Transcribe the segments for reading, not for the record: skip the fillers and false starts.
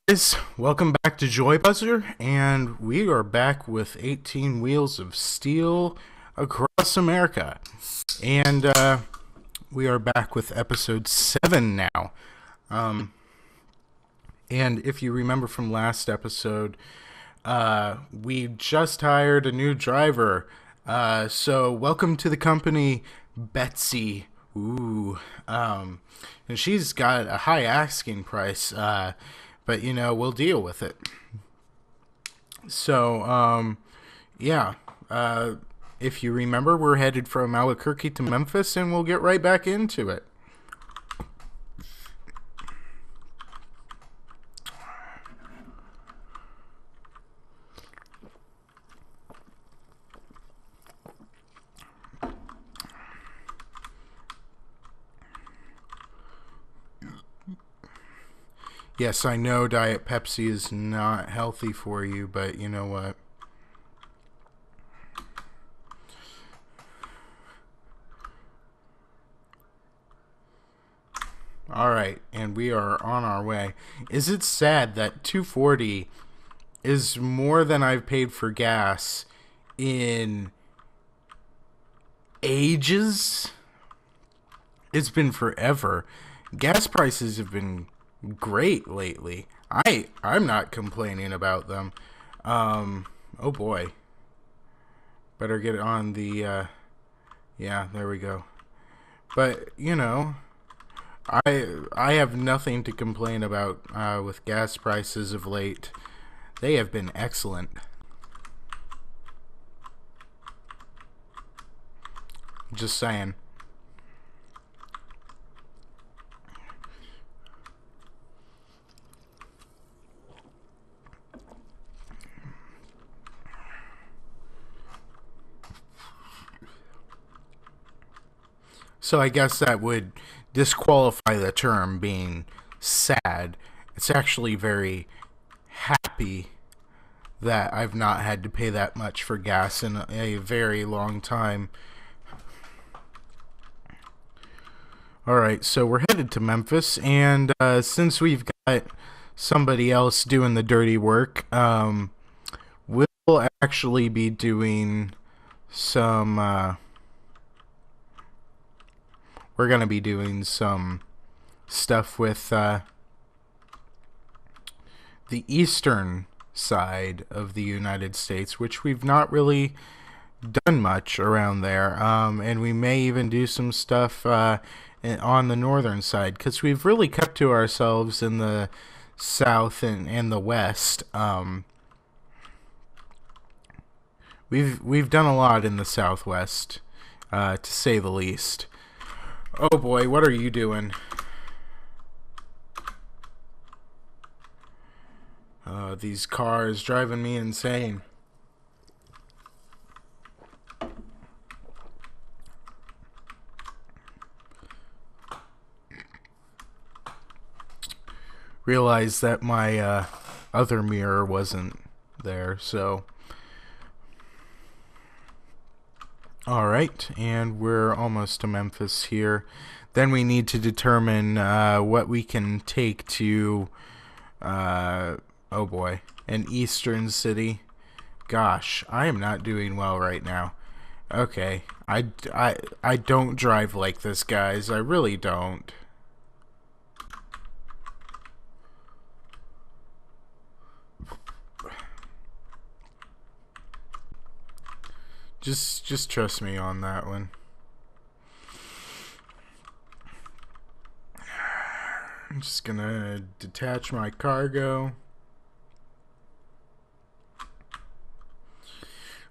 Guys, welcome back to Joy Buzzer, and we are back with 18 Wheels of Steel across America. And we are back with episode 7 now. And if you remember from last episode, we just hired a new driver. So welcome to the company, Betsy. Ooh. And she's got a high asking price. But, we'll deal with it. So, yeah. If you remember, we're headed from Albuquerque to Memphis, and we'll get right back into it. Yes, I know Diet Pepsi is not healthy for you, but you know what? Alright, and we are on our way. Is it sad that 240 is more than I've paid for gas in ages? It's been forever. Gas prices have been great lately. I'm not complaining about them. Oh boy. Better get on the yeah, there we go. But, I have nothing to complain about with gas prices of late. They have been excellent. Just saying. So I guess that would disqualify the term being sad. It's actually very happy that I've not had to pay that much for gas in a very long time. Alright, so we're headed to Memphis, and since we've got somebody else doing the dirty work, we'll actually be doing some... we're going to be doing some stuff with the eastern side of the United States, which we've not really done much around there. And we may even do some stuff on the northern side, because we've really kept to ourselves in the south and the west. We've done a lot in the southwest, to say the least. Oh boy, what are you doing? These cars driving me insane. Realized that my other mirror wasn't there, so... Alright, and we're almost to Memphis here. Then we need to determine what we can take to, oh boy, an eastern city. Gosh, I am not doing well right now. Okay, I don't drive like this, guys. I really don't. Just trust me on that one. I'm just gonna detach my cargo.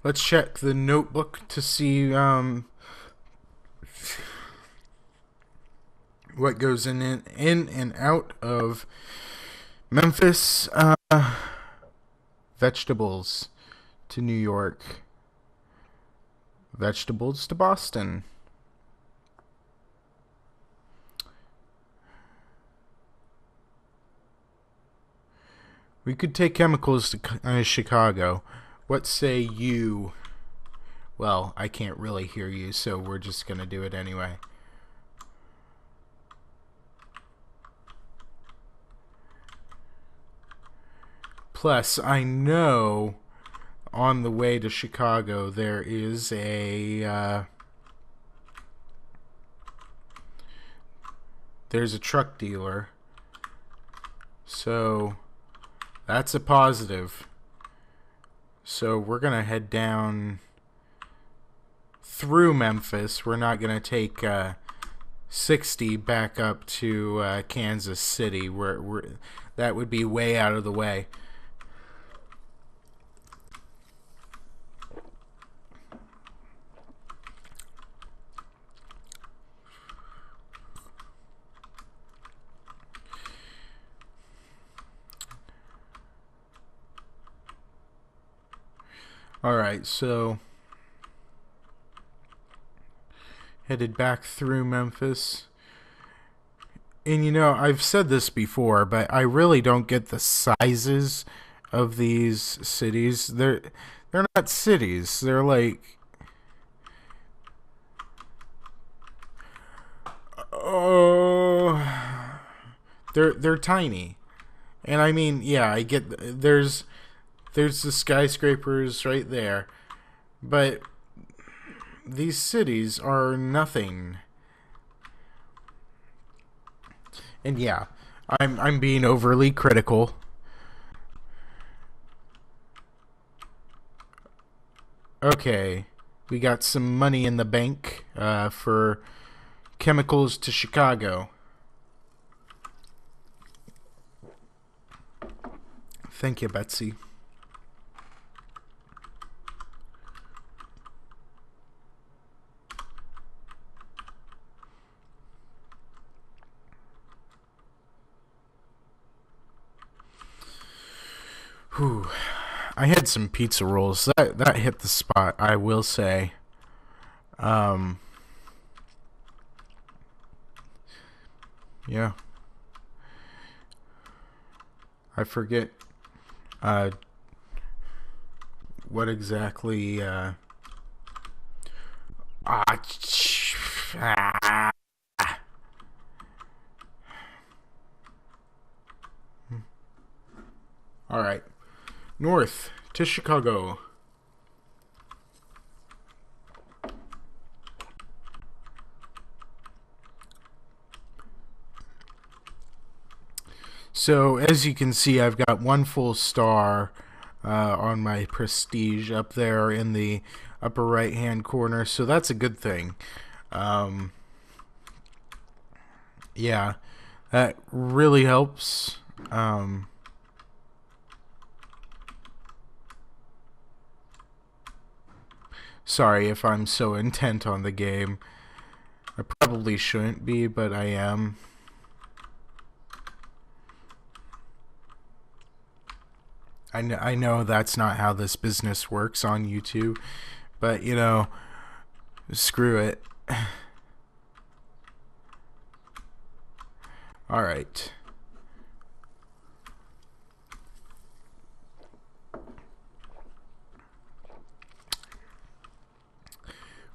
Let's check the notebook to see what goes in and out of Memphis. Vegetables to New York. Vegetables to Boston. We could take chemicals to Chicago. What say you? Well, I can't really hear you, so we're just gonna do it anyway. Plus, I know on the way to Chicago there is there's a truck dealer. So that's a positive. So we're going to head down through Memphis. We're not going to take 60 back up to Kansas City. That would be way out of the way. Alright, so headed back through Memphis. And you know, I've said this before, but I really don't get the sizes of these cities. They're not cities. They're like they're tiny. And I mean, yeah, I get there's the skyscrapers right there, but these cities are nothing. And yeah, I'm being overly critical. Okay, we got some money in the bank for chemicals to Chicago. Thank you, Betsy. Whew. I had some pizza rolls. That hit the spot, I will say. Yeah. I forget what exactly all right. North to Chicago. So as you can see, I've got one full star on my prestige up there in the upper right hand corner, so that's a good thing. Yeah, that really helps. Sorry if I'm so intent on the game. I probably shouldn't be, but I am. I know that's not how this business works on YouTube, but you know, screw it. All right.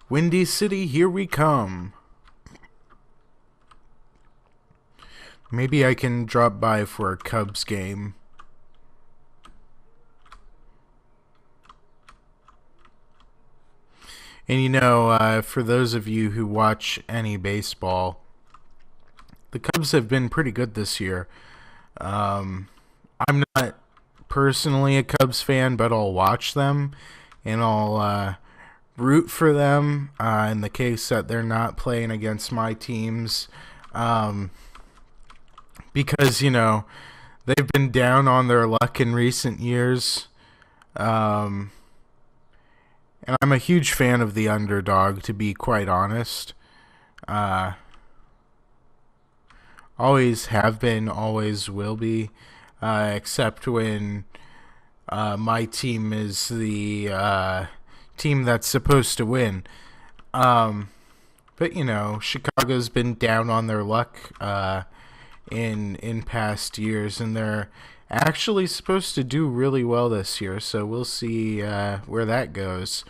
Windy City, here we come. Maybe I can drop by for a Cubs game. And you know, for those of you who watch any baseball, the Cubs have been pretty good this year. I'm not personally a Cubs fan, but I'll watch them and I'll root for them in the case that they're not playing against my teams. Because, you know, they've been down on their luck in recent years. And I'm a huge fan of the underdog, to be quite honest. Always have been, always will be. Except when my team is the team that's supposed to win. But, you know, Chicago's been down on their luck in past years, and they're actually supposed to do really well this year, so we'll see where that goes.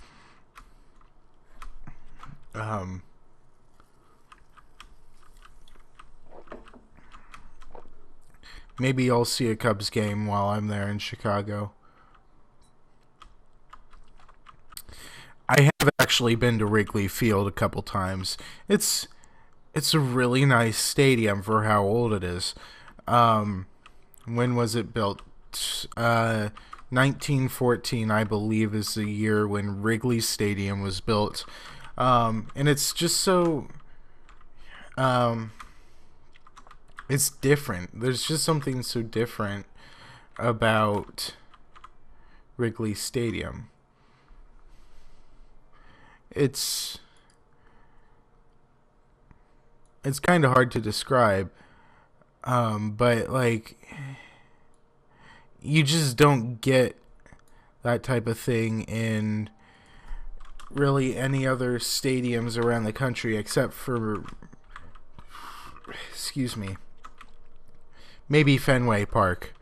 Maybe I'll see a Cubs game while I'm there in Chicago. I have actually been to Wrigley Field a couple times. It's a really nice stadium for how old it is. Um, when was it built? Uh, 1914, I believe, is the year when Wrigley Stadium was built. And it's just so um, it's different. There's just something so different about Wrigley Stadium. It's it's kind of hard to describe, but like you just don't get that type of thing in really any other stadiums around the country except for, excuse me, maybe Fenway Park,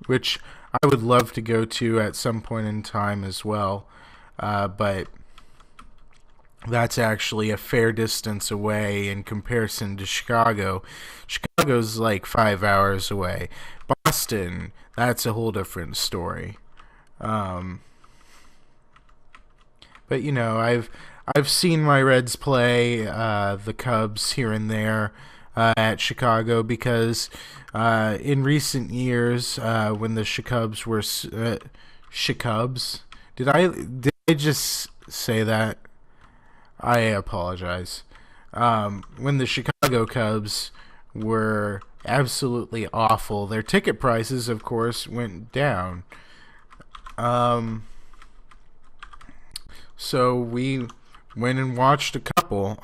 which I would love to go to at some point in time as well. But that's actually a fair distance away in comparison to Chicago. Chicago's like 5 hours away. Boston, that's a whole different story. Um, but you know, I've seen my Reds play the Cubs here and there at Chicago because in recent years when the Chicubs were Chicubs, did I just say that? I apologize. When the Chicago Cubs were absolutely awful, their ticket prices, of course, went down. Um, so we went and watched a couple.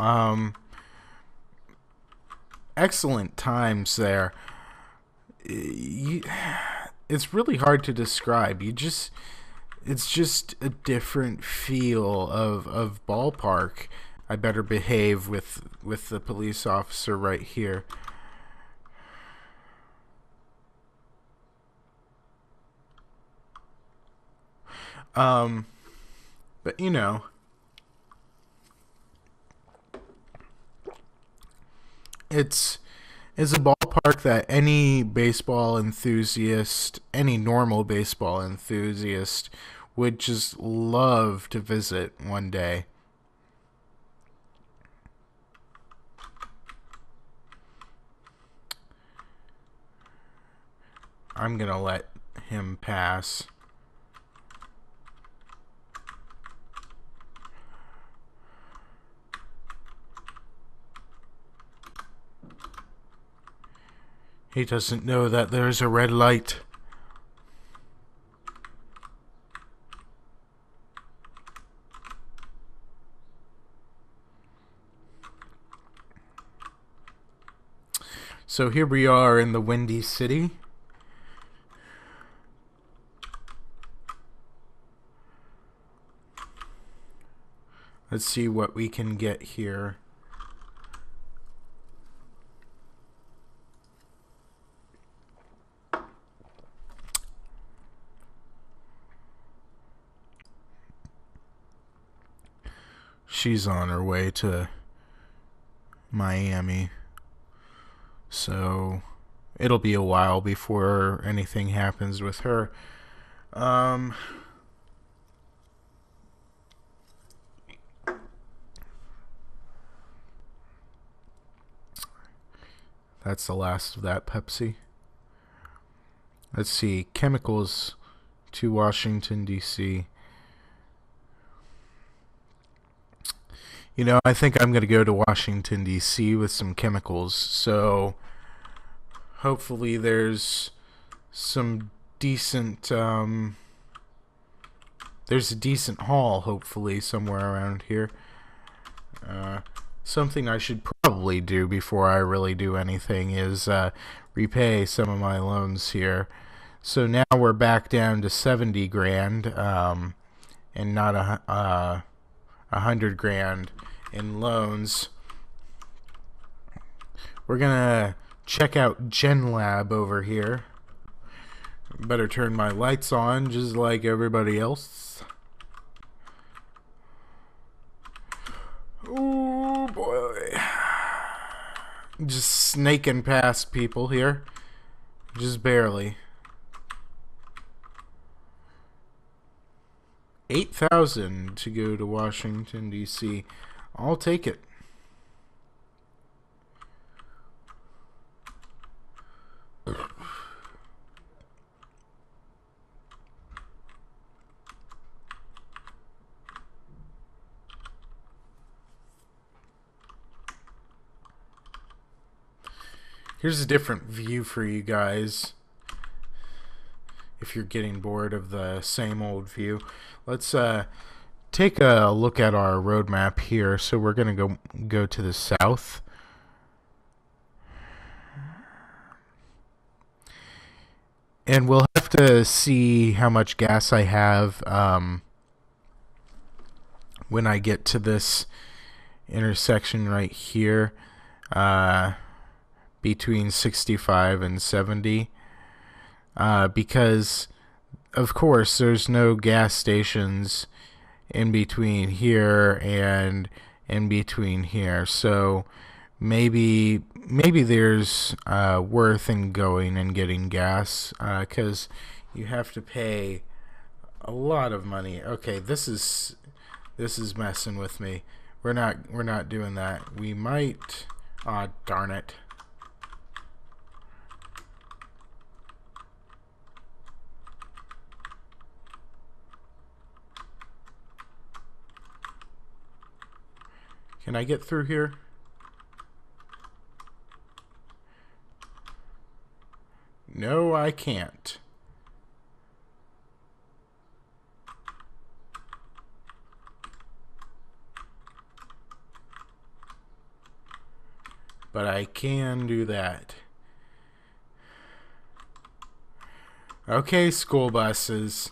Excellent times there. You, it's really hard to describe. It's just a different feel of ballpark. I better behave with the police officer right here. Um, but you know, it's it's a ballpark that any baseball enthusiast, any normal baseball enthusiast, would just love to visit one day. I'm gonna let him pass. He doesn't know that there's a red light. So here we are in the Windy City. Let's see what we can get here. She's on her way to Miami. So it'll be a while before anything happens with her. Um, that's the last of that Pepsi. Let's see. Chemicals to Washington, D.C. You know, I think I'm going to go to Washington, D.C. with some chemicals. So hopefully there's some decent, there's a decent haul, hopefully, somewhere around here. Something I should probably do before I really do anything is repay some of my loans here. So now we're back down to 70 grand, and not 100 grand in loans. We're gonna check out GenLab over here. Better turn my lights on just like everybody else. Oh boy. Just snaking past people here. Just barely. 8,000 to go to Washington, D.C. I'll take it. Here's a different view for you guys. If you're getting bored of the same old view, let's take a look at our roadmap here. So we're gonna go to the south, and we'll have to see how much gas I have when I get to this intersection right here, between 65 and 70. Because of course there's no gas stations in between here and in between here, so maybe there's worth in going and getting gas, because you have to pay a lot of money. Okay, this is messing with me. We're not doing that. We might, ah, darn it. Can I get through here? No, I can't. But I can do that. Okay, school buses.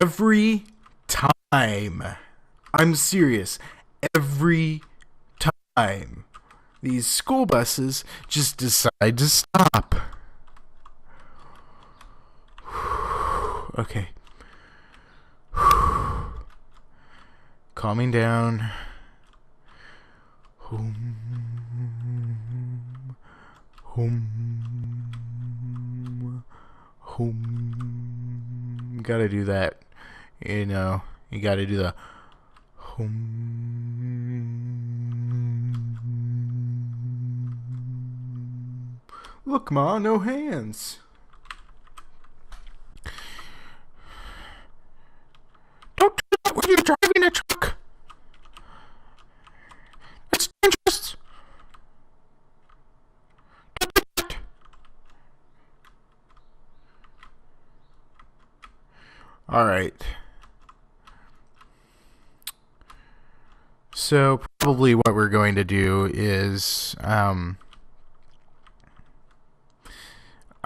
Every time, I'm serious, every time these school buses just decide to stop. Okay. Calming down. Home. Gotta do that. You know, you gotta do the home. Look, Ma, no hands. Don't do that when you're driving a truck. It's dangerous. Alright. So probably what we're going to do is, I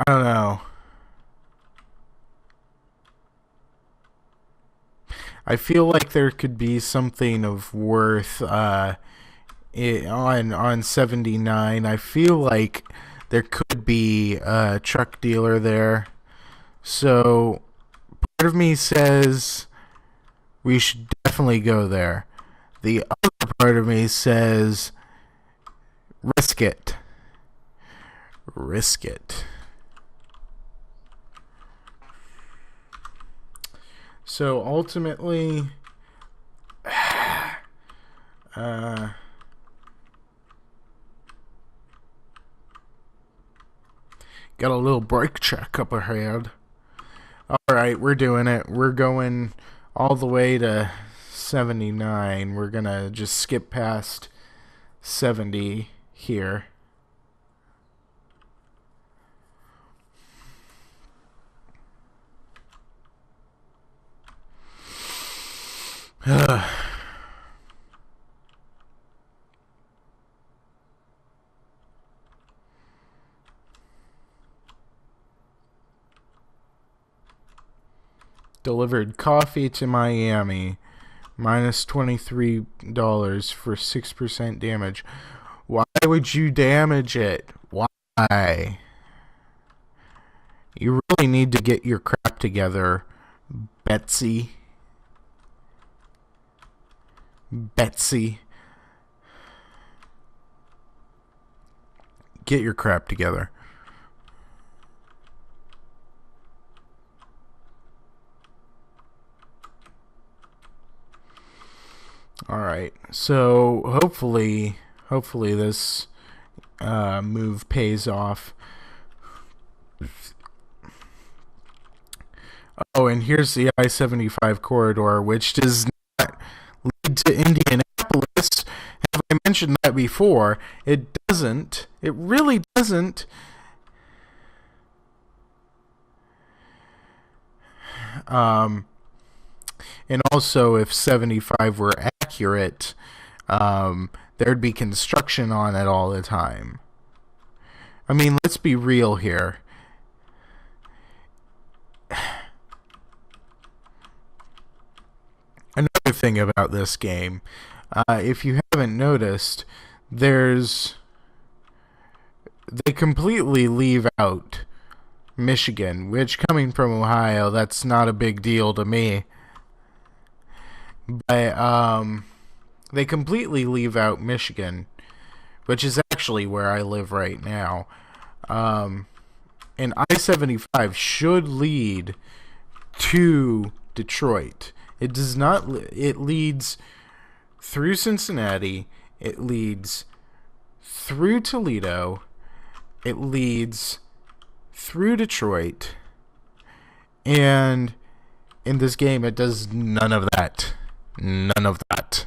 don't know. I feel like there could be something of worth on 79. I feel like there could be a truck dealer there. So part of me says we should definitely go there. The other part of me says risk it. Risk it. So ultimately, got a little brake check up ahead. Alright, we're doing it. We're going all the way to 79. We're gonna just skip past 70 here. Delivered coffee to Miami. Minus $23 for 6% damage. Why would you damage it? Why? You really need to get your crap together, Betsy. Betsy. Get your crap together. Alright, so hopefully this move pays off. Oh, and here's the I-75 corridor, which does not lead to Indianapolis. Have I mentioned that before? It doesn't. It really doesn't. And also, if 75 were accurate, there'd be construction on it all the time. I mean, let's be real here. Another thing about this game, if you haven't noticed, they completely leave out Michigan, which, coming from Ohio, that's not a big deal to me. But they completely leave out Michigan, which is actually where I live right now. And I-75 should lead to Detroit. It does not. It leads through Cincinnati. It leads through Toledo. It leads through Detroit. And in this game, it does none of that. None of that.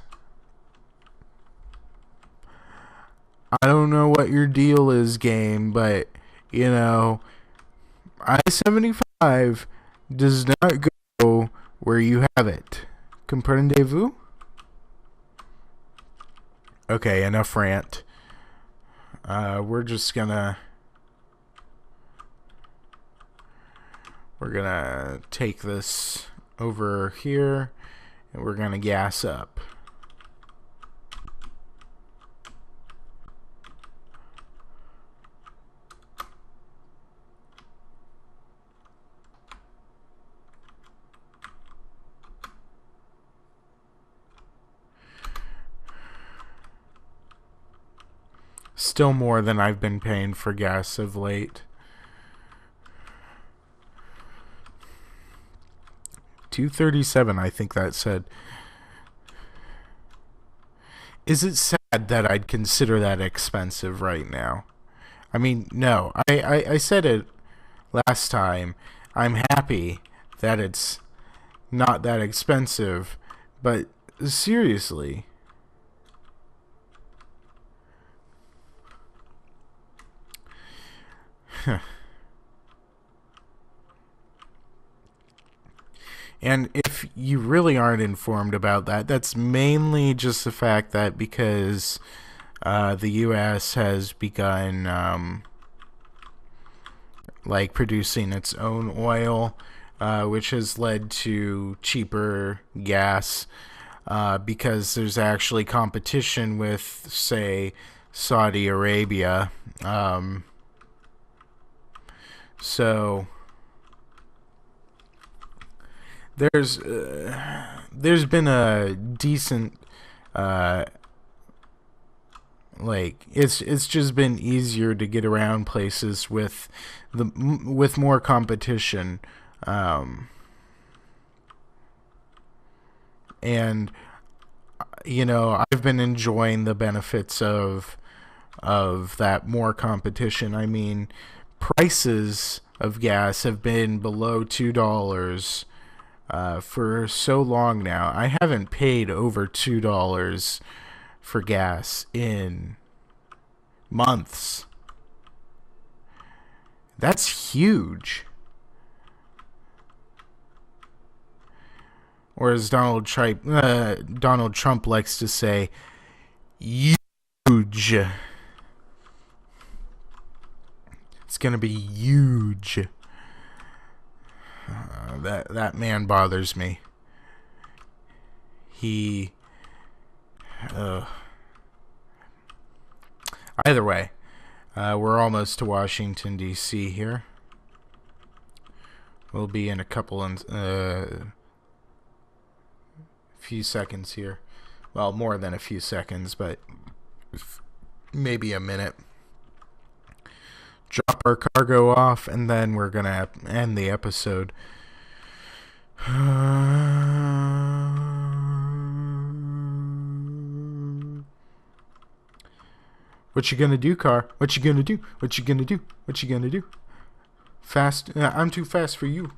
I don't know what your deal is, game, but, you know, I-75 does not go where you have it. Comprendez-vous? Okay, enough rant. We're gonna take this over here, and we're gonna gas up. Still more than I've been paying for gas of late. $2.37, I think that said. Is it sad that I'd consider that expensive right now? I mean, no. I said it last time. I'm happy that it's not that expensive, but seriously. And if you really aren't informed about that, that's mainly just the fact that because the U.S. has begun like producing its own oil, which has led to cheaper gas because there's actually competition with, say, Saudi Arabia. So there's been a decent like it's just been easier to get around places with more competition, and you know, I've been enjoying the benefits of that more competition. I mean, prices of gas have been below $2 for so long now. I haven't paid over $2 for gas in months. That's huge. Or as Donald Trump likes to say, huge. It's gonna be huge. That man bothers me. He Either way, we're almost to Washington, D.C. here. We'll be in a couple few seconds here. Well, more than a few seconds, but maybe a minute. Drop our cargo off, and then we're going to end the episode. What you gonna do, car? What you gonna do? What you gonna do? What you gonna do? Fast? I'm too fast for you.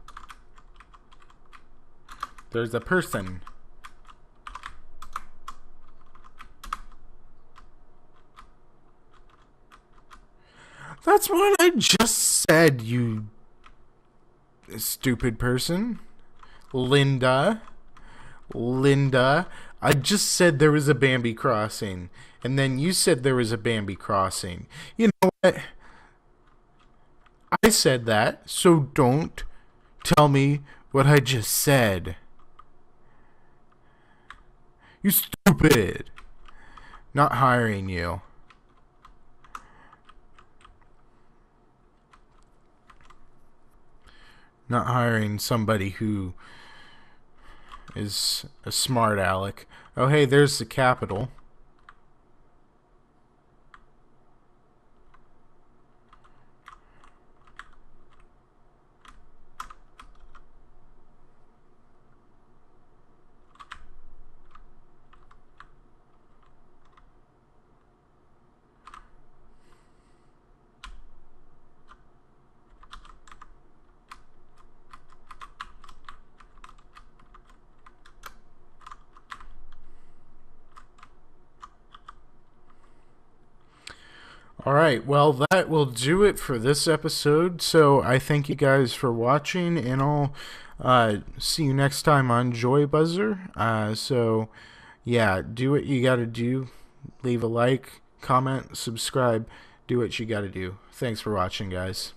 There's a person. That's what I just said, you stupid person. Linda. I just said there was a Bambi crossing. And then you said there was a Bambi crossing. You know what? I said that, so don't tell me what I just said. You stupid. Not hiring you. Not hiring somebody who is a smart aleck. Oh, hey, there's the Capitol. Alright, well, that will do it for this episode. So I thank you guys for watching, and I'll see you next time on Joy Buzzer. So, yeah, do what you gotta do. Leave a like, comment, subscribe. Do what you gotta do. Thanks for watching, guys.